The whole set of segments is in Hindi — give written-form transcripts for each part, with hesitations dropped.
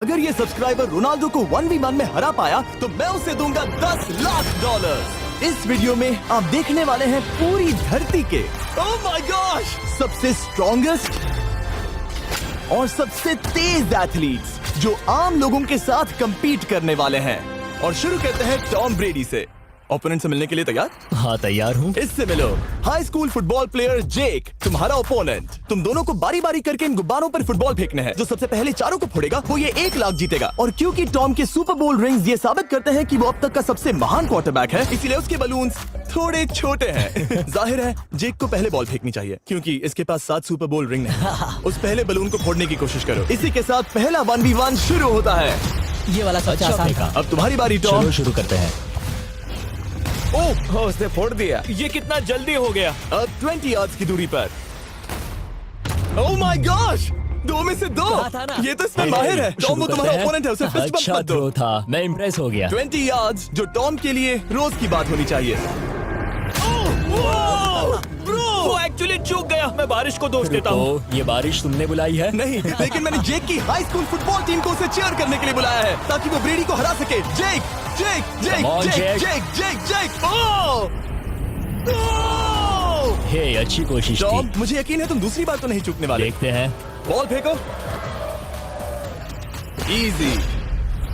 अगर ये सब्सक्राइबर रोनाल्डो को 1v1 में हरा पाया तो मैं उसे दूंगा $10 लाख। इस वीडियो में आप देखने वाले हैं पूरी धरती के ओह माय गॉश सबसे स्ट्रॉन्गेस्ट और सबसे तेज एथलीट्स जो आम लोगों के साथ compete करने वाले हैं। और शुरू करते हैं टॉम ब्रेडी से। ओपोनेंट से मिलने के लिए तैयार? हाँ तैयार हूँ। इससे मिलो। हाई स्कूल फुटबॉल प्लेयर जेक तुम्हारा ओपोनेंट। तुम दोनों को बारी बारी करके इन गुब्बारों पर फुटबॉल फेंकने हैं। जो सबसे पहले चारों को फोड़ेगा वो ये 1 लाख जीतेगा। और क्योंकि टॉम के सुपर बोल रिंग्स ये साबित करते हैं कि वो अब तक का सबसे महान क्वार्टरबैक है, इसीलिए उसके बलून्स थोड़े छोटे हैं। जाहिर है जेक को पहले बॉल फेंकनी चाहिए क्योंकि इसके पास 7 सुपर बोल रिंग है। उस पहले बलून को फोड़ने की कोशिश करो। इसी के साथ पहला 1v1 शुरू होता है। ये वाला सबसे आसान था। अब तुम्हारी बारी टॉम। चलो शुरू करते हैं। ओह उसने फोड़ दिया। ये कितना जल्दी हो गया। अब 20 यार्ड्स की दूरी पर। ओह माय गॉश 2 में से 2। कहा था ना। ये तो इसमें माहिर है। टॉम वो तुम्हारा ओपोनेंट है, उसे फिस्ट बम्प अच्छा मत दो। थ्रो था, मैं इम्प्रेस हो गया। 20 यार्ड्स जो टॉम के लिए रोज की बात होनी चाहिए। वो एक्चुअली चूक गया। मैं बारिश को दोष देता हूँ। तो ये बारिश तुमने बुलाई है? नहीं, लेकिन मैंने जेक की हाई स्कूल फुटबॉल टीम को उसे चीयर करने के लिए बुलाया है ताकि वो ब्रेडी को हरा सके। जेक जेक जेक Come on, जेक Jake. जेक जेक जेक ओह हे अच्छी कोशिश टॉम थी। मुझे यकीन है तुम दूसरी बार तो नहीं चूकने वाले। देखते हैं। बॉल फेंको। इजी।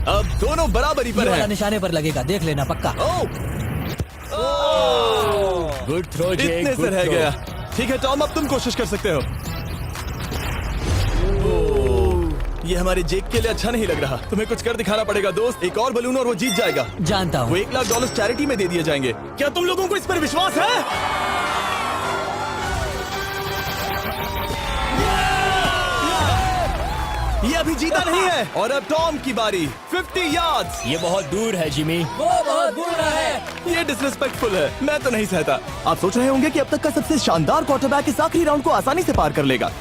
अब दोनों बराबरी ये पर वाला हैं। निशाने पर लगेगा, देख लेना पक्का। गुड थ्रो जेक, इतने से गुड रह थ्रो। गया। ठीक है टॉम अब तुम कोशिश कर सकते हो। ये हमारे जेक के लिए अच्छा नहीं लग रहा। तुम्हें कुछ कर दिखाना पड़ेगा दोस्त। एक और बलून और वो जीत जाएगा। जानता वो हूँ। $1 लाख चैरिटी में दे दिए जाएंगे। क्या तुम लोगों को इस पर विश्वास है? ये अभी जीता नहीं है। और अब टॉम की बारी। 50 यार्ड्स। ये बहुत दूर है जिमी। वो बहुत बुरा है। ये डिसरिस्पेक्टफुल है। मैं तो नहीं सहता। आप सोच रहे होंगे कि अब तक का सबसे शानदार क्वार्टरबैक इस आखिरी राउंड को आसानी से पार कर लेगा।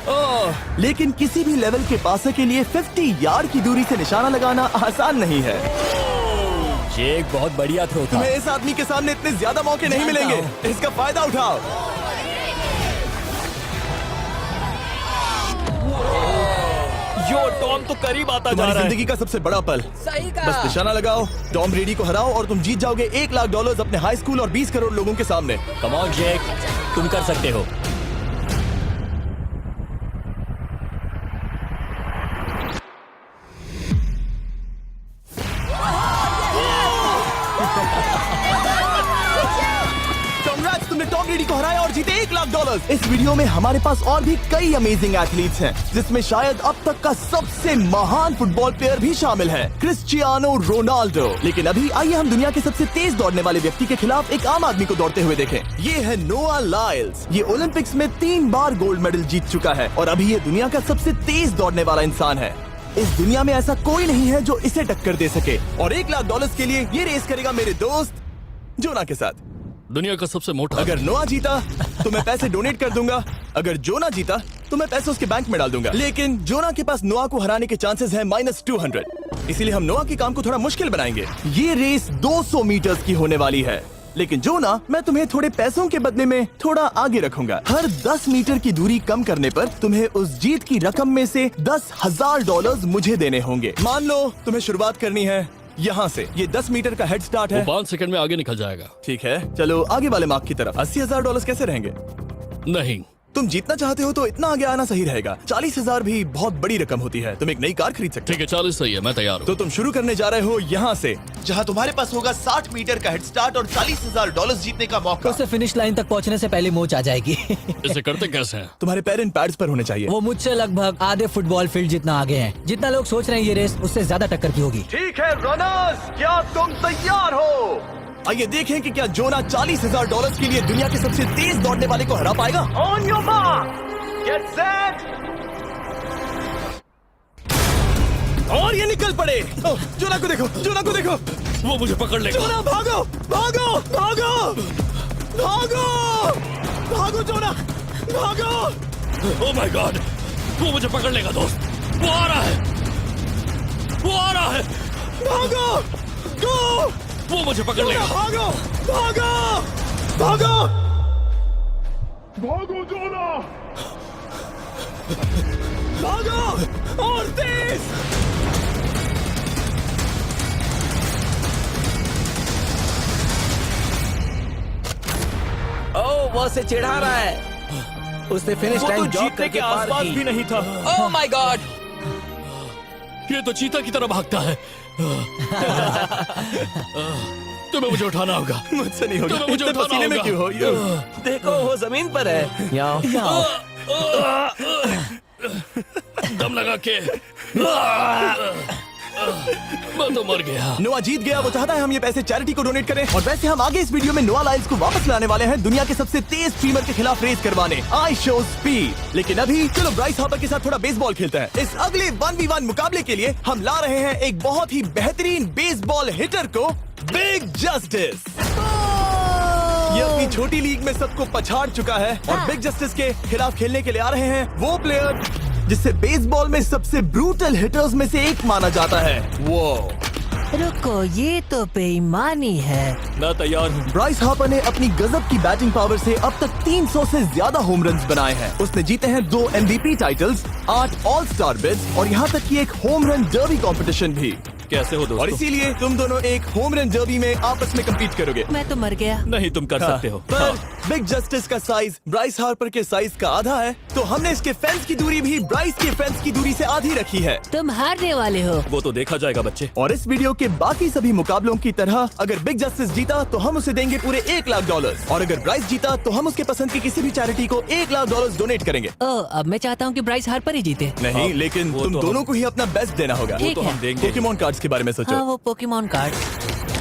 लेकिन किसी भी लेवल के पासर के लिए 50 यार्ड की दूरी से निशाना लगाना आसान नहीं है। जेक बहुत बढ़िया थ्रो था। तुम्हें इस आदमी के सामने इतने ज्यादा मौके नहीं जानता मिलेंगे। इसका फायदा उठाओ। यो टॉम तो करीब आता जा तुम्हारी रहा है। जिंदगी का सबसे बड़ा पल। सही बस निशाना लगाओ, टॉम ब्रेडी को हराओ और तुम जीत जाओगे $1 लाख अपने हाई स्कूल और 20 करोड़ लोगों के सामने। कम ऑन जेक, तुम कर सकते हो। Congrats, तुमने टॉम ब्रेडी को हराया और जीते $1 लाख। इस वीडियो में हमारे पास और भी कई अमेजिंग एथलीट्स हैं, जिसमें शायद अब तक का सबसे महान फुटबॉल प्लेयर भी शामिल है, क्रिस्टियानो रोनाल्डो। लेकिन अभी आइए हम दुनिया के सबसे तेज दौड़ने वाले व्यक्ति के खिलाफ एक आम आदमी को दौड़ते हुए देखें। ये है नोआ लाइल्स। ये ओलंपिक्स में 3 बार गोल्ड मेडल जीत चुका है और अभी ये दुनिया का सबसे तेज दौड़ने वाला इंसान है। इस दुनिया में ऐसा कोई नहीं है जो इसे टक्कर दे सके। और $1 लाख के लिए ये रेस करेगा मेरे दोस्त जोना के साथ। दुनिया का सबसे मोटा। अगर नोआ जीता तो मैं पैसे डोनेट कर दूंगा। अगर जोना जीता तो मैं पैसे उसके बैंक में डाल दूंगा। लेकिन जोना के पास नोआ को हराने के चांसेस हैं -200। इसीलिए हम नोआ के काम को थोड़ा मुश्किल बनाएंगे। ये रेस 200 मीटर्स की होने वाली है। लेकिन जोना, मैं तुम्हें थोड़े पैसों के बदले में थोड़ा आगे रखूंगा। हर 10 मीटर की दूरी कम करने पर तुम्हें उस जीत की रकम में से $10,000 मुझे देने होंगे। मान लो तुम्हें शुरुआत करनी है यहाँ से। ये 10 मीटर का हेड स्टार्ट है। 5 सेकंड में आगे निकल जाएगा। ठीक है, चलो आगे वाले मार्क की तरफ। $80,000 कैसे रहेंगे? नहीं, तुम जीतना चाहते हो तो इतना आगे आना सही रहेगा। 40,000 भी बहुत बड़ी रकम होती है। तुम एक नई कार खरीद सकते ठीक है 40 सही है, मैं तैयार हो। हूँ। तो तुम शुरू करने जा रहे हो यहाँ से, जहाँ तुम्हारे पास होगा 60 मीटर का हेड स्टार्ट और $40,000 जीतने का मौका। उसे फिनिश लाइन तक पहुँचने से पहले मोच आ जाएगी। इसे करते कैसे हैं? तुम्हारे पैर इन पैड्स पर होने चाहिए। वो मुझसे लगभग आधे फुटबॉल फील्ड जितना आगे हैं। जितना लोग सोच रहे हैं ये रेस उससे ज्यादा टक्कर की होगी। ठीक है रनर्स, क्या तुम तैयार हो? आइए देखें कि क्या जोना $40,000 के लिए दुनिया के सबसे तेज दौड़ने वाले को हरा पाएगा। On your mark, get set, और ये निकल पड़े। जोना को देखो, जोना को देखो। वो मुझे पकड़ लेगा। जोना भागो, भागो, भागो, भागो, भागो जोना, भागो। ओह माय गॉड, वो मुझे पकड़ लेगा दोस्त। वो आ रहा है, वो आ रहा है। भागो, गो, वो मुझे पकड़ लेगा। भागो, भागो, भागो, भागो जोना। भागो और तेज। वो उसे चिढ़ा रहा है। उसने फिनिश वो तो लाइन जॉग जीतने के करके पार आसपास भी की। नहीं था। Oh my God! ये तो चीता की तरह भागता है। तुम्हें मुझे उठाना होगा। मुझसे नहीं होगा। तुम्हें मुझे इतने उठाना पसीने में होगा। क्यों हो यो? देखो वो जमीन पर है। याओ। दम लगा के मैं तो मर गया। नोआ जीत गया। वो चाहता है हम ये पैसे चैरिटी को डोनेट करें। और वैसे हम आगे इस वीडियो में नोआ लाइल्स को वापस लाने वाले हैं दुनिया के सबसे तेज स्ट्रीमर के खिलाफ रेस करवाने, आई शो स्पीड। लेकिन अभी चलो ब्राइस हार्पर के साथ थोड़ा बेसबॉल खेलते हैं। इस अगले 1v1 मुकाबले के लिए हम ला रहे हैं एक बहुत ही बेहतरीन बेसबॉल हिटर को, बिग जस्टिस। ये अपनी छोटी लीग में सबको पछाड़ चुका है और बिग जस्टिस के खिलाफ खेलने के लिए आ रहे हैं वो प्लेयर जिसे बेसबॉल में सबसे ब्रूटल हिटर्स में से एक माना जाता है। वो रुको, ये तो बेईमानी है। मैं तैयार हूँ। ब्राइस हार्पर ने अपनी गजब की बैटिंग पावर से अब तक 300 से ज्यादा होम रन्स बनाए हैं। उसने जीते हैं 2 MVP titles, 8 all star bids और यहाँ तक कि एक होम रन डर्बी कंपटीशन भी। कैसे हो और दोस्तों? इसीलिए तुम दोनों एक होम रन डर्बी में आपस में कम्पीट करोगे। मैं तो मर गया। नहीं, तुम कर सकते हो। पर बिग जस्टिस का साइज ब्राइस हार्पर के साइज का आधा है, तो हमने इसके फेंस की दूरी भी ब्राइस के फेंस की दूरी से आधी रखी है। तुम हारने वाले हो। वो तो देखा जाएगा बच्चे। और इस वीडियो के बाकी सभी मुकाबलों की तरह अगर बिग जस्टिस जीता तो हम उसे देंगे पूरे $1 लाख और अगर ब्राइस जीता तो हम उसके पसंद की किसी भी चैरिटी को $1 लाख डोनेट करेंगे। ओह, अब मैं चाहता हूँ कि ब्राइस हार्पर ही जीते। नहीं, हाँ, लेकिन वो तुम तो दोनों को ही अपना बेस्ट देना होगा। वो ठीक तो है। हम देंगे। पोकेमॉन कार्ड्स के बारे में सोचो। हाँ, वो पोकेमॉन कार्ड।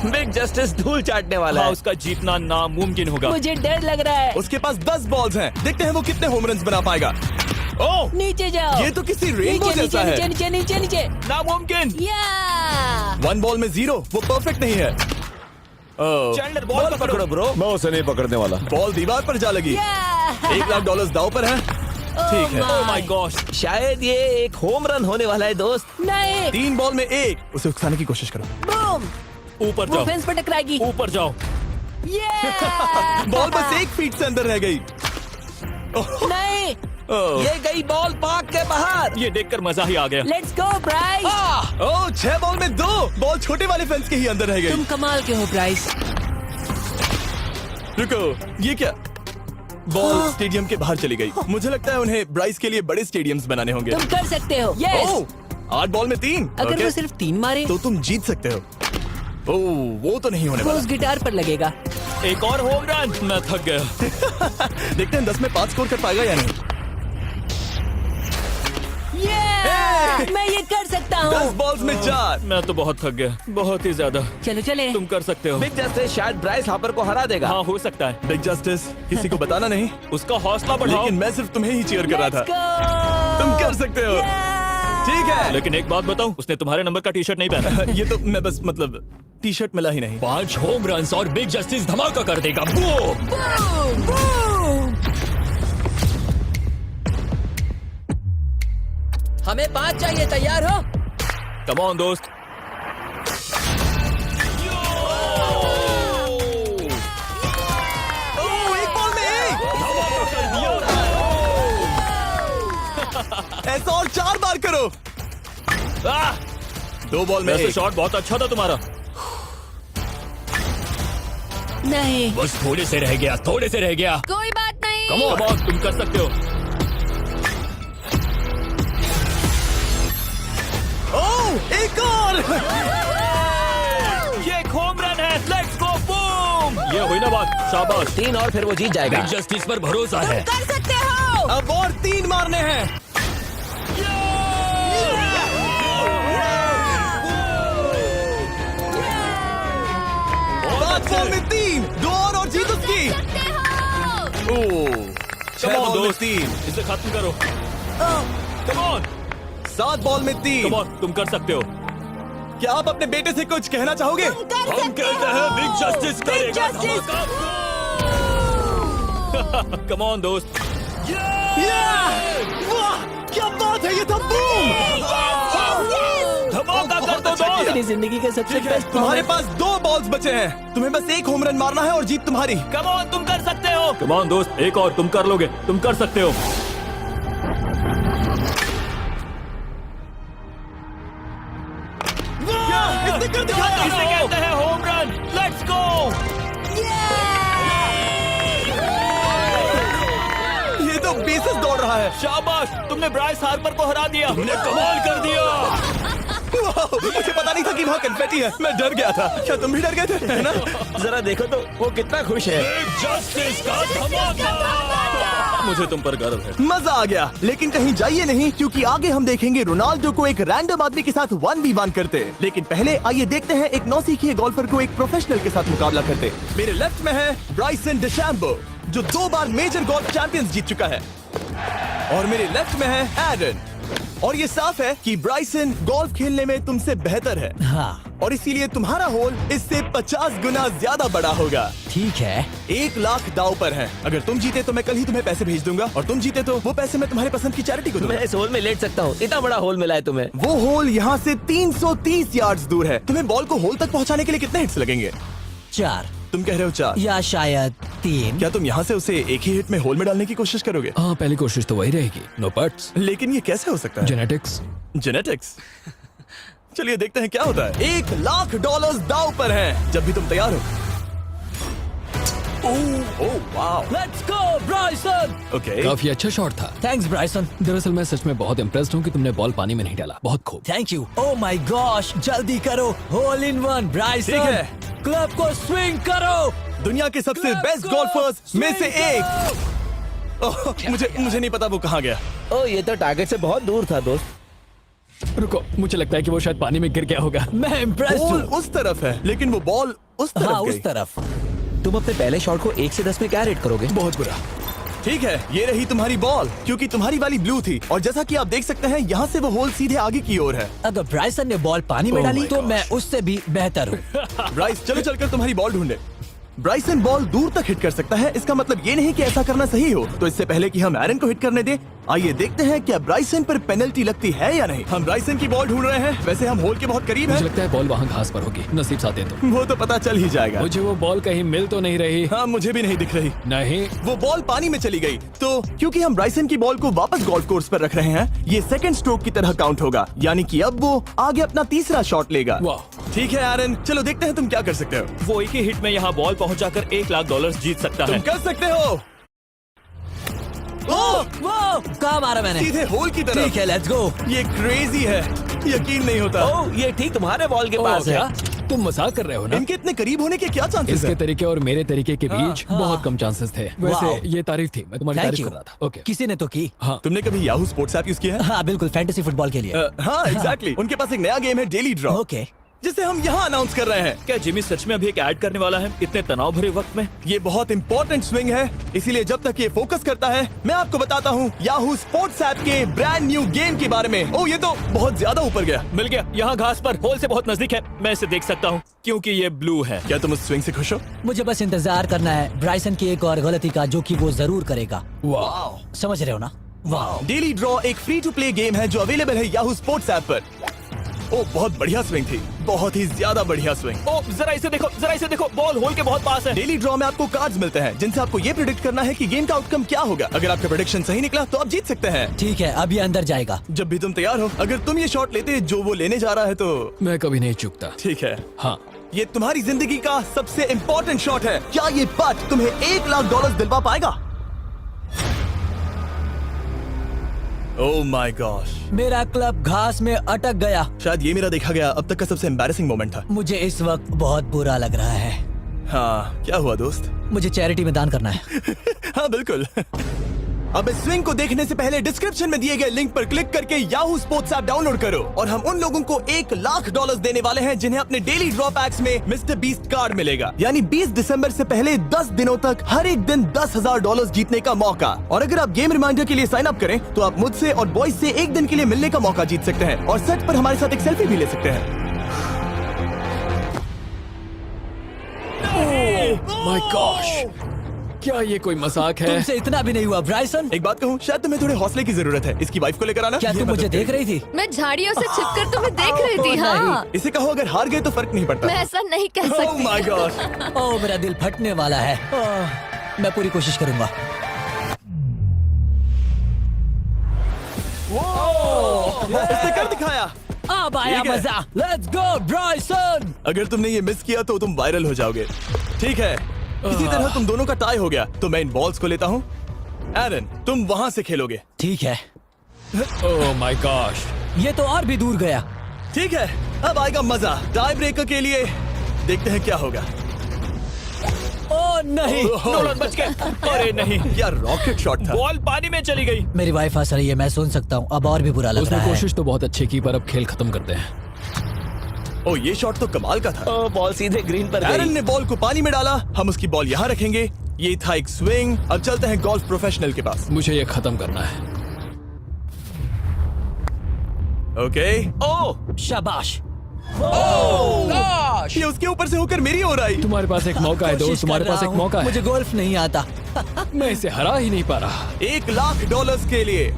बिग जस्टिस धूल चाटने वाला हाँ, है। उसका जीतना नामुमकिन होगा। मुझे डर लग रहा है। उसके पास 10 बॉल्स हैं, देखते हैं वो कितने होम रन्स बना पाएगा। ओह, नीचे जाओ। ये तो किसी रेनबो नीचे जैसा नीचे है। नीचे नीचे नीचे। नामुमकिन। या 1 बॉल में 0, वो परफेक्ट नहीं है। चैंडलर बॉल पकड़ो ब्रो। मैं उसे नहीं पकड़ने वाला। बॉल दीवार पर जा लगी। $1 लाख दाव पर है। ठीक है। Oh my God. शायद ये एक होम रन होने वाला है दोस्त। नहीं। 3 बॉल में 1, उसे उकसाने की कोशिश करो। बूम। ऊपर वो जाओ, फेंस पर टकराएगी। ऊपर जाओ। बॉल बस 1 फीट से अंदर रह गई। नहीं। ये गई बॉल पार्क के बाहर। ये देखकर मजा ही आ गया। Let's go Bryce. Oh, 6 ball में 2, बॉल छोटे वाले फेंस के ही अंदर रह तुम गई। कमाल के हो ब्राइस। रुको, ये क्या? बॉल स्टेडियम के बाहर चली गई। मुझे लगता है उन्हें ब्राइस के लिए बड़े स्टेडियम्स बनाने होंगे। तुम कर सकते हो। यस। ओह, 8 बॉल में 3। अगर ओके, वो सिर्फ 3 मारे तो तुम जीत सकते हो। ओह, वो तो नहीं होने वो वाला। उस गिटार पर लगेगा। एक और होम रन। मैं थक गया। देखते हैं 10 में 5 स्कोर कर पाएगा या नहीं। मैं ये कर सकता 10 हूँ। बॉल्स में 4। मैं तो बहुत थक गया, बहुत ही ज्यादा। चलो चले। तुम कर सकते हो। बिग जस्टिस शायद ब्राइस हार्पर को हरा देगा। हाँ, हो सकता है। बिग जस्टिस किसी को बताना नहीं, उसका हौसला बढ़ाओ। लेकिन मैं सिर्फ तुम्हें ही चीयर कर रहा Let's था। go! तुम कर सकते हो। ठीक है। लेकिन एक बात बताऊं, उसने तुम्हारे नंबर का टी शर्ट नहीं पहना। ये तो मैं बस मतलब टी शर्ट मिला ही नहीं। 5 होम रन्स और बिग जस्टिस धमाका कर देगा। बूम! Boom! Boom! हमें 5 चाहिए। तैयार हो? कम ऑन दोस्त। ओह, 1 बॉल में 1। ऐसा और 4 बार करो। 2 बॉल में वैसे 1। शॉट बहुत अच्छा था तुम्हारा। नहीं। बस थोड़े से रह गया, थोड़े से रह गया। कोई बात नहीं। कम ऑन, तुम कर सकते हो। ओह, एक और। ये एक होम रन है। Let's go, boom! ये हुई ना बात। शाबाश। 3 और फिर वो जीत जाएगा। बिग जस्टिस पर भरोसा है। कर सकते हो। अब और 3 मारने हैं। 5 बॉल में 3, 2 और जीत उसकी। ओह, 6 कम ऑन बॉल में दोस्त, 3, इसे खत्म करो। कम ऑन, 7 बॉल में 3। कम ऑन, तुम कर सकते हो। क्या आप अपने बेटे से कुछ कहना चाहोगे? हम कहते हैं बिग जस्टिस करेगा धमाका। कम ऑन दोस्त। वाह, क्या बात है, ये था बूम। धमाका कर दो दोस्त। मेरी जिंदगी का सबसे ठीक है, बेस्ट तुम्हारे पास 2 बॉल्स बचे हैं। तुम्हें बस 1 होम रन मारना है और जीत तुम्हारी। कम ऑन, तुम कर सकते हो। कम ऑन दोस्त, एक और, तुम कर लोगे, तुम कर सकते हो। इसने कर दिखाया। इसे कहते हैं home run. Let's go. Basis दौड़ रहा है। शाबाश, तुमने ब्राइस हार्पर को हरा दिया। तुमने कमाल कर दिया। वाह, मुझे पता नहीं था कि वहाँ कन्फेटी है। मैं डर गया था। क्या तुम भी डर गए थे, है ना? जरा देखो तो वो कितना खुश है। जस्टिस का धमाका। मुझे तुम पर गर्व है। मजा आ गया, लेकिन कहीं जाइए नहीं, क्योंकि आगे हम देखेंगे रोनाल्डो को एक रैंडम आदमी के साथ 1v1 करते। लेकिन पहले आइए देखते हैं एक नौसिखिए गोल्फर को एक प्रोफेशनल के साथ मुकाबला करते। मेरे लेफ्ट में है ब्राइसन डेशैम्बो, जो 2 बार मेजर गोल्फ चैंपियंस जीत चुका है, और मेरे लेफ्ट में है एरन। और ये साफ है कि ब्राइसन गोल्फ खेलने में तुमसे बेहतर है, हाँ और इसीलिए तुम्हारा होल इससे 50 गुना ज्यादा बड़ा होगा। ठीक है। 1 लाख दाव पर है। अगर तुम जीते तो मैं कल ही तुम्हें पैसे भेज दूंगा, और तुम जीते तो वो पैसे मैं तुम्हारे पसंद की चैरिटी को दूंगा। मैं इस होल में लेट सकता हूँ, इतना बड़ा होल मिला है तुम्हें। वो होल यहाँ से 330 यार्ड्स दूर है। तुम्हें बॉल को होल तक पहुँचाने के लिए कितने हिट्स लगेंगे? 4 तुम कह रहे हो 4? या शायद 3। क्या तुम यहाँ से उसे एक ही हिट में होल में डालने की कोशिश करोगे? हाँ, पहली कोशिश तो वही रहेगी। नो पट्स, लेकिन ये कैसे हो सकता है? जेनेटिक्स। जेनेटिक्स। चलिए देखते हैं क्या होता है। $1 लाख दाव पर है, जब भी तुम तैयार हो। Oh wow, let's go Bryson. Okay. काफी अच्छा शॉट था। Thanks Bryson. दरअसल मैं सच में बहुत इम्प्रेस्ड हूँ कि तुमने बॉल पानी में नहीं डाला। बहुत खूब। Thank you. Oh my gosh, जल्दी करो। होल इन 1 ब्राइसन। ठीक है। क्लब को स्विंग करो। दुनिया के सबसे बेस्ट गोल्फर्स में से एक। ओह, मुझे नहीं पता वो कहाँ गया। ओ, ये तो टारगेट से बहुत दूर था दोस्त। रुको, मुझे लगता है कि वो शायद पानी में गिर गया होगा। मैं इम्प्रेस्ड बॉल हूँ। उस तरफ है, लेकिन वो बॉल उस तरफ हाँ गई। उस तरफ। तुम अपने पहले शॉट को 1 से 10 में क्या रेट करोगे? बहुत बुरा। ठीक है, ये रही तुम्हारी बॉल, क्योंकि तुम्हारी वाली ब्लू थी, और जैसा कि आप देख सकते हैं यहाँ से वो होल सीधे आगे की ओर है। अगर ब्राइसन ने बॉल पानी में Oh डाली my तो gosh. मैं उससे भी बेहतर हूँ। ब्राइस, चलो चलकर तुम्हारी बॉल ढूंढे। ब्राइसन बॉल दूर तक हिट कर सकता है, इसका मतलब ये नहीं कि ऐसा करना सही हो। तो इससे पहले कि हम एरन को हिट करने दें, आइए देखते हैं क्या ब्राइसन पर पेनल्टी लगती है या नहीं। हम ब्राइसन की बॉल ढूंढ रहे हैं। वैसे हम होल के बहुत करीब मुझे हैं। लगता है बॉल वहाँ घास पर होगी। नसीब साथ है तो। वो तो पता चल ही जाएगा। मुझे वो बॉल कहीं मिल तो नहीं रही। हाँ, मुझे भी नहीं दिख रही। नहीं। वो बॉल पानी में चली गई। तो क्योंकि हम ब्राइसन की बॉल को वापस गोल्फ कोर्स पर रख रहे हैं, ये सेकंड स्ट्रोक की तरह काउंट होगा, यानी कि अब वो आगे अपना तीसरा शॉट लेगा। वाह। ठीक है एरन, चलो देखते हैं तुम क्या कर सकते हो। वो एक ही हिट में यहाँ बॉल पहुँचाकर $1 लाख जीत सकता तुम है। कर सकते हो। ओह, वो कहाँ मारा मैंने? सीधे होल की तरफ। ठीक है, लेट्स गो। ये क्रेजी है, यकीन नहीं होता। ओ, ये ठीक तुम्हारे बॉल के पास है। क्या तुम मजाक कर रहे हो ना? इनके इतने करीब होने के क्या चांसेस इसके हैं? तरीके और मेरे तरीके के बीच हाँ। बहुत कम चांसेस थे। वाओ। वैसे ये तारीफ थी, मैं तुम्हारी थैंक तारीफ यू। कर रहा था। ओके। किसी ने तो की। हाँ। तुमने कभी याहू स्पोर्ट्स ऐप यूज किया है? हाँ बिल्कुल, फैंटेसी फुटबॉल के लिए। हाँ एग्जैक्टली। उनके पास एक नया गेम है, डेली ड्रॉ, ओके। जिसे हम यहाँ अनाउंस कर रहे हैं। क्या जिमी सच में अभी एक ऐड करने वाला है इतने तनाव भरे वक्त में? ये बहुत इंपॉर्टेंट स्विंग है, इसीलिए जब तक ये फोकस करता है, मैं आपको बताता हूँ याहू स्पोर्ट्स ऐप के ब्रांड न्यू गेम के बारे में। ओह, ये तो बहुत ज्यादा ऊपर गया। मिल गया, यहाँ घास पर होल से बहुत नजदीक है। मैं इसे देख सकता हूँ क्योंकि ये ब्लू है। क्या तुम उस स्विंग से खुश हो? मुझे बस इंतजार करना है ब्राइसन की एक और गलती का, जो कि वो जरूर करेगा। वाह। समझ रहे हो ना? वाह। डेली ड्रॉ एक फ्री टू प्ले गेम है जो अवेलेबल है याहू स्पोर्ट्स ऐप पर। ओह, बहुत बढ़िया स्विंग थी, बहुत ही ज्यादा बढ़िया स्विंग। ओ, जरा इसे देखो, जरा इसे देखो, बॉल होल के बहुत पास है। डेली ड्रॉ में आपको कार्ड्स मिलते हैं, जिनसे आपको ये प्रेडिक्ट करना है कि गेम का आउटकम क्या होगा। अगर आपका प्रेडिक्शन सही निकला तो आप जीत सकते हैं। ठीक है, अब ये अंदर जाएगा। जब भी तुम तैयार हो, अगर तुम ये शॉट लेते जो वो लेने जा रहा है तो मैं कभी नहीं चूकता। ठीक है। हाँ। ये तुम्हारी जिंदगी का सबसे इम्पोर्टेंट शॉट है। क्या ये पट तुम्हें $1 लाख दिलवा पाएगा? ओह माय गॉश, मेरा क्लब घास में अटक गया। शायद ये मेरा देखा गया अब तक का सबसे एम्बैरेसिंग मोमेंट था। मुझे इस वक्त बहुत बुरा लग रहा है। हाँ, क्या हुआ दोस्त? मुझे चैरिटी में दान करना है। हाँ बिल्कुल। अब इस स्विंग को देखने से पहले डिस्क्रिप्शन में दिए गए लिंक पर क्लिक करके याहू स्पोर्ट्स ऐप डाउनलोड करो, और हम उन लोगों को $1 लाख देने वाले हैं जिन्हें अपने डेली ड्रॉ पैक्स में मिस्टर बीस्ट कार्ड मिलेगा। यानी 20 दिसंबर से पहले 10 दिनों तक हर एक दिन $10,000 जीतने का मौका। और अगर आप गेम रिमाइंडर के लिए साइन अप करें तो आप मुझसे और बॉयज से एक दिन के लिए मिलने का मौका जीत सकते हैं, और सेट पर हमारे साथ एक सेल्फी भी ले सकते हैं। माय गॉश, क्या ये कोई मजाक है? तुमसे इतना भी नहीं हुआ ब्राइसन। एक बात कहूँ, शायद तुम्हें थोड़े हौसले की जरूरत है। इसकी वाइफ को लेकर आना। क्या ये तुम मदद मुझे देख करेगी। रही थी? मैं झाड़ियों से छिपकर तुम्हें देख रही थी। नहीं। हाँ, इसे कहो अगर हार गए तो फर्क नहीं पड़ता। मैं ऐसा नहीं कह Oh सकती। my gosh! ओह, मेरा दिल फटने वाला है। मैं पूरी कोशिश करूंगा। इसने कर दिखाया। अब आया ठीक है। मजा। Let's go Bryson. अगर तुमने ये मिस किया तो तुम वायरल हो जाओगे। ठीक है, इसी तरह तुम दोनों का टाई हो गया, तो मैं इन बॉल्स को लेता हूँ एरन, तुम वहां से खेलोगे। ठीक है, ओह माय गॉश। ये तो और भी दूर गया। ठीक है, अब आएगा मजा। टाई ब्रेकर के लिए देखते हैं क्या होगा। ओ नहीं, नोलन बच गए। अरे नहीं, यार रॉकेट शॉट था। बॉल पानी में चली गई। मेरी वाइफ हंस रही है, मैं सुन सकता हूँ। अब और भी बुरा लग उसने रहा है। कोशिश तो बहुत अच्छी की, पर अब खेल खत्म करते हैं। ओ, ये शॉट तो कमाल का था। ओ, बॉल सीधे ग्रीन पर एरन गई। ने बॉल को पानी में डाला, हम उसकी बॉल यहाँ रखेंगे। ये था एक स्विंग। अब चलते हैं गोल्फ प्रोफेशनल के पास। मुझे ये खत्म करना है। ओके। ओ, शाबाश। ये उसके ऊपर से होकर मेरी ओर आई। तुम्हारे पास एक मौका है कोशिश दोस्त, तुम्हारे कर पास रहा एक हूँ। मौका है। मुझे गोल्फ नहीं आता। मैं इसे हरा ही नहीं पा रहा। $1,00,000 के लिए।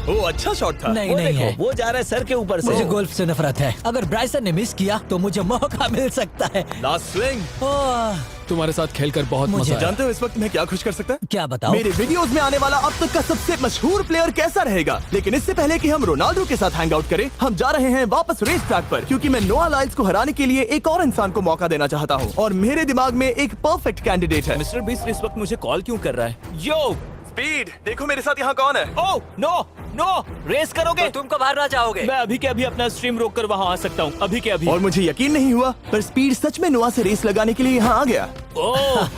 ओ, अच्छा शॉट था। नहीं वो नहीं देखो, है। वो जा रहा है सर के ऊपर से। मुझे गोल्फ से नफरत है। अगर ब्राइसन ने मिस किया तो मुझे मौका मिल सकता है। Last swing. ओह, तुम्हारे साथ खेलकर बहुत मुझे मजा आया। जानते हो इस वक्त मैं क्या खुश कर सकता है? क्या बताओ? मेरे वीडियोस में आने वाला अब तक का सबसे मशहूर प्लेयर कैसा रहेगा। लेकिन इससे पहले कि हम रोनाल्डो के साथ हैंग आउट करें, हम जा रहे हैं वापस रेस ट्रैक पर, क्योंकि मैं नोआ लाइल्स को हराने के लिए एक और इंसान को मौका देना चाहता हूँ। और मेरे दिमाग में एक परफेक्ट कैंडिडेट है। मिस्टर बीस्ट इस वक्त मुझे कॉल क्यों कर रहा है? यो, स्पीड, देखो मेरे साथ यहाँ कौन है। ओ, नो नो, रेस करोगे? तुम कब हारना चाहोगे? मैं अभी के अभी अपना स्ट्रीम रोक कर वहाँ आ सकता हूँ। अभी के अभी। और मुझे यकीन नहीं हुआ, पर स्पीड सच में नोआ से रेस लगाने के लिए यहाँ आ गया। ओ,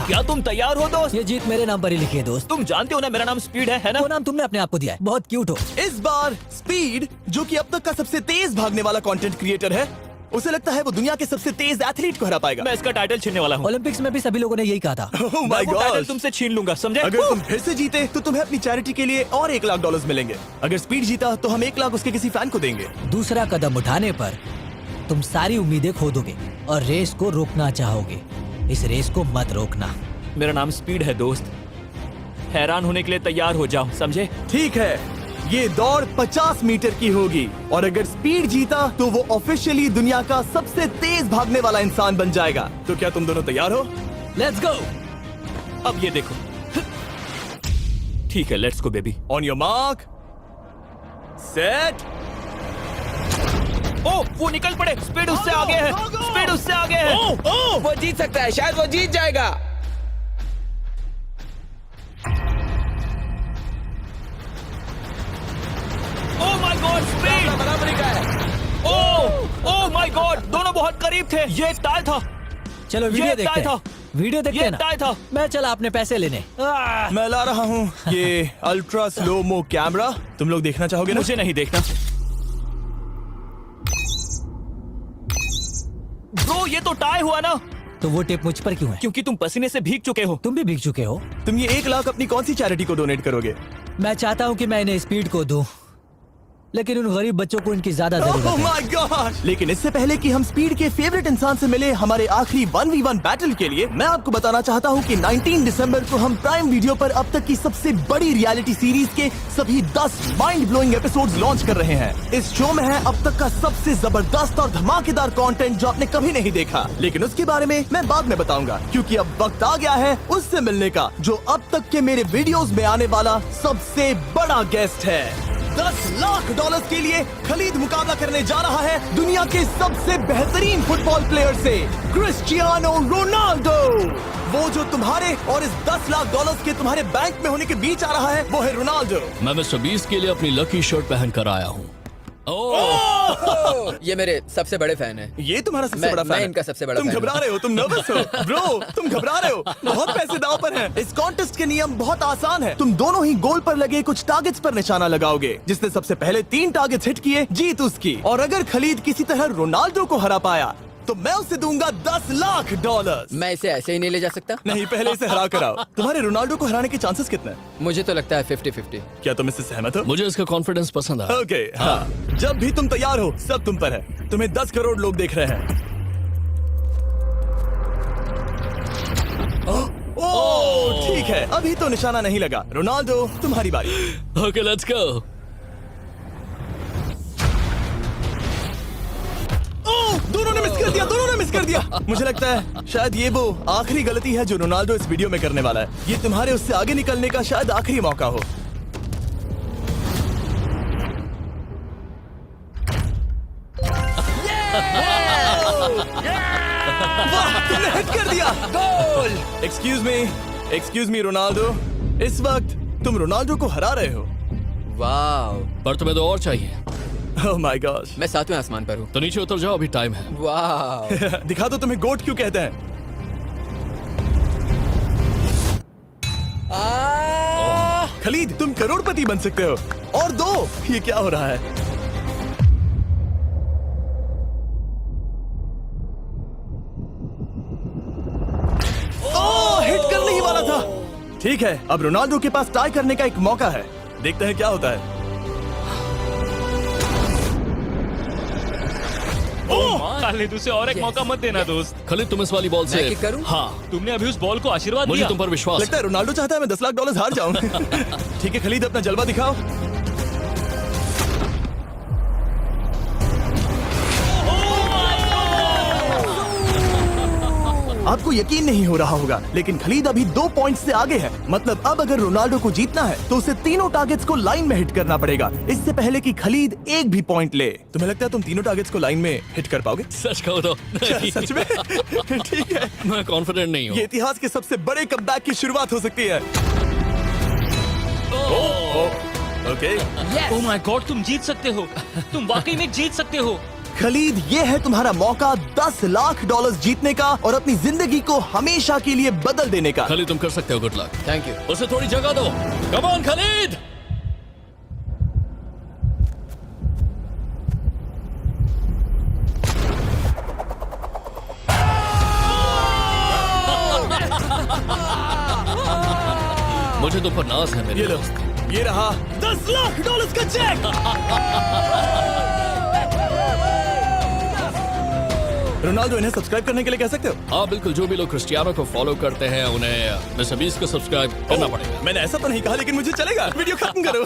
क्या तुम तैयार हो दोस्त? ये जीत मेरे नाम पर ही लिखी है दोस्त। तुम जानते हो ना मेरा नाम स्पीड है ना? वो नाम तुमने अपने आप को दिया है। बहुत क्यूट हो। इस बार स्पीड, जो कि अब तक का सबसे तेज भागने वाला कंटेंट क्रिएटर है, उसे लगता है वो दुनिया के सबसे तेज एथलीट को हरा पाएगा। मैं इसका टाइटल छीनने वाला हूँ। ओलंपिक्स में भी सभी लोगों ने यही कहा था। Oh my मैं वो टाइटल God! तुमसे छीन लूंगा, समझे? अगर तुम फिर से जीते तो तुम्हें अपनी चैरिटी के लिए और $1,00,000 मिलेंगे। अगर स्पीड जीता तो हम 1 लाख उसके किसी फैन को देंगे। दूसरा कदम उठाने पर तुम सारी उम्मीदें खो दोगे और रेस को रोकना चाहोगे। इस रेस को मत रोकना। मेरा नाम स्पीड है दोस्त। हैरान होने के लिए तैयार हो जाओ, समझे? ठीक है, ये दौड़ 50 मीटर की होगी और अगर स्पीड जीता तो वो ऑफिशियली दुनिया का सबसे तेज भागने वाला इंसान बन जाएगा। तो क्या तुम दोनों तैयार हो? Let's go. अब ये देखो। ठीक है, let's go baby. On your mark, set. Oh, वो निकल पड़े। स्पीड उससे आगे है। स्पीड उससे आगे है। वो जीत सकता है, शायद वो जीत जाएगा। ओ माय गॉड, स्पीड बराबरी का है। ओ माय गॉड, दोनों बहुत करीब थे। ये टाई था। चलो वीडियो ये देखते टाई था। हैं। वीडियो देखते ये हैं ना। टाई था। मैं चला अपने पैसे लेने। मैं ला रहा हूँ ये अल्ट्रा स्लो मो कैमरा। तुम लोग देखना चाहोगे ना? मुझे नहीं देखना। ब्रो, ये तो टाई हुआ ना? तो वो टिप मुझ पर क्यों है? क्योंकि तुम पसीने से भीग चुके हो। तुम भी भीग चुके हो। तुम ये 1 लाख अपनी कौन सी चैरिटी को डोनेट करोगे? मैं चाहता हूँ कि मैं इन्हें स्पीड को दूं, लेकिन उन गरीब बच्चों को इनकी ज्यादा जरूरत Oh है। my God! लेकिन इससे पहले कि हम स्पीड के फेवरेट इंसान से मिले हमारे आखिरी 1v1 बैटल के लिए, मैं आपको बताना चाहता हूँ कि 19 दिसंबर को हम प्राइम वीडियो पर अब तक की सबसे बड़ी रियलिटी सीरीज के सभी 10 माइंड ब्लोइंग एपिसोड्स लॉन्च कर रहे हैं। इस शो में है अब तक का सबसे जबरदस्त और धमाकेदार कंटेंट जो आपने कभी नहीं देखा, लेकिन उसके बारे में मैं बाद में बताऊंगा, क्योंकि अब वक्त आ गया है उससे मिलने का जो अब तक के मेरे वीडियोस में आने वाला सबसे बड़ा गेस्ट है। $10,00,000 के लिए खलीद मुकाबला करने जा रहा है दुनिया के सबसे बेहतरीन फुटबॉल प्लेयर से, क्रिस्टियानो रोनाल्डो। वो जो तुम्हारे और इस $10,00,000 के तुम्हारे बैंक में होने के बीच आ रहा है, वो है रोनाल्डो। मैं मिस्टर बीस्ट के लिए अपनी लकी शर्ट पहन कर आया हूँ। ये मेरे सबसे बड़े फैन है। ये तुम्हारा सबसे मैं- बड़ा फैन मैं है। इनका सबसे बड़ा तुम फैन घबरा हूँ। रहे हो, तुम नर्वस हो ब्रो, तुम घबरा रहे हो। बहुत पैसे दांव पर हैं। इस कॉन्टेस्ट के नियम बहुत आसान है। तुम दोनों ही गोल पर लगे कुछ टारगेट्स पर निशाना लगाओगे। जिसने सबसे पहले 3 टारगेट्स हिट किए जीत उसकी। और अगर खलीद किसी तरह रोनाल्डो को हरा पाया तो मैं उसे दूंगा $10,00,000। मैं इसे ऐसे ही नहीं ले जा सकता। नहीं, पहले इसे हरा कर आओ। तुम्हारे रोनाल्डो को हराने के चांसेस कितने हैं? मुझे तो लगता है 50-50। क्या तुम इससे सहमत हो? मुझे इसका कॉन्फिडेंस पसंद आया। ओके, हाँ। जब भी तुम तैयार हो सब तुम पर है। तुम्हें 10 करोड़ लोग देख रहे हैं। ओह, ठीक है, अभी तो निशाना नहीं लगा। रोनाल्डो, तुम्हारी बारी। Okay, let's go. ओह, दोनों ने मिस कर दिया, दोनों ने मिस कर दिया। मुझे लगता है शायद ये वो आखिरी गलती है जो रोनाल्डो इस वीडियो में करने वाला है। ये तुम्हारे उससे आगे निकलने का शायद आखिरी मौका हो। वाह, तुमने हिट कर दिया। Goal. Excuse me, excuse me Ronaldo, इस वक्त तुम रोनाल्डो को हरा रहे हो। वाह, पर तुम्हें तो और चाहिए, ओह माय गॉड। मैं 7वें आसमान पर हूँ। तो नीचे उतर जाओ, अभी टाइम है। वाह, दिखा दो तुम्हें गोट क्यों कहते हैं। खलीद, तुम करोड़पति बन सकते हो। और दो, ये क्या हो रहा है? ओह, हिट करने ही वाला था। ठीक है, अब रोनाल्डो के पास टाई करने का एक मौका है। देखते हैं क्या होता है। खालिद, उसे और एक मौका मत देना दोस्त। खलीद, तुम इस वाली बॉल मैं से किक करूं? हाँ, तुमने अभी उस बॉल को आशीर्वाद मुझे दिया। तुम पर विश्वास लगता है रोनाल्डो चाहता है मैं $10 लाख हार जाऊं। ठीक है खलीद, अपना जलवा दिखाओ। आपको यकीन नहीं हो रहा होगा, लेकिन खलीद अभी 2 पॉइंट से आगे है। मतलब अब अगर रोनाल्डो को जीतना है तो उसे तीनों टारगेट्स को लाइन में हिट करना पड़ेगा, इससे पहले कि खलीद एक भी पॉइंट ले। तुम्हें लगता है तुम तीनों टारगेट्स को लाइन में हिट कर पाओगे? सच कहो तो नहीं। सच में? ठीक है, मैं कॉन्फिडेंट नहीं हूँ। ये इतिहास के सबसे बड़े कमबैक की शुरुआत हो सकती है। ओके, ओह माय गॉड, तुम जीत सकते हो। तुम वाकई में जीत सकते हो। खलीद, ये है तुम्हारा मौका $10 लाख जीतने का और अपनी जिंदगी को हमेशा के लिए बदल देने का। खलीद, तुम कर सकते हो। Good luck. Thank you. उसे थोड़ी जगह दो। Come on Khalid. मुझे तुम पर नाज है मेरे ये लो, दोस्त। ये रहा $10 लाख का चेक। रोनाल्डो, इन्हें सब्सक्राइब करने के लिए कह सकते हो? हाँ बिल्कुल, जो भी लोग क्रिस्टियानो को फॉलो करते हैं उन्हें मिस्टर बीस्ट को सब्सक्राइब करना पड़ेगा। मैंने ऐसा तो नहीं कहा, लेकिन मुझे चलेगा। वीडियो खत्म करो।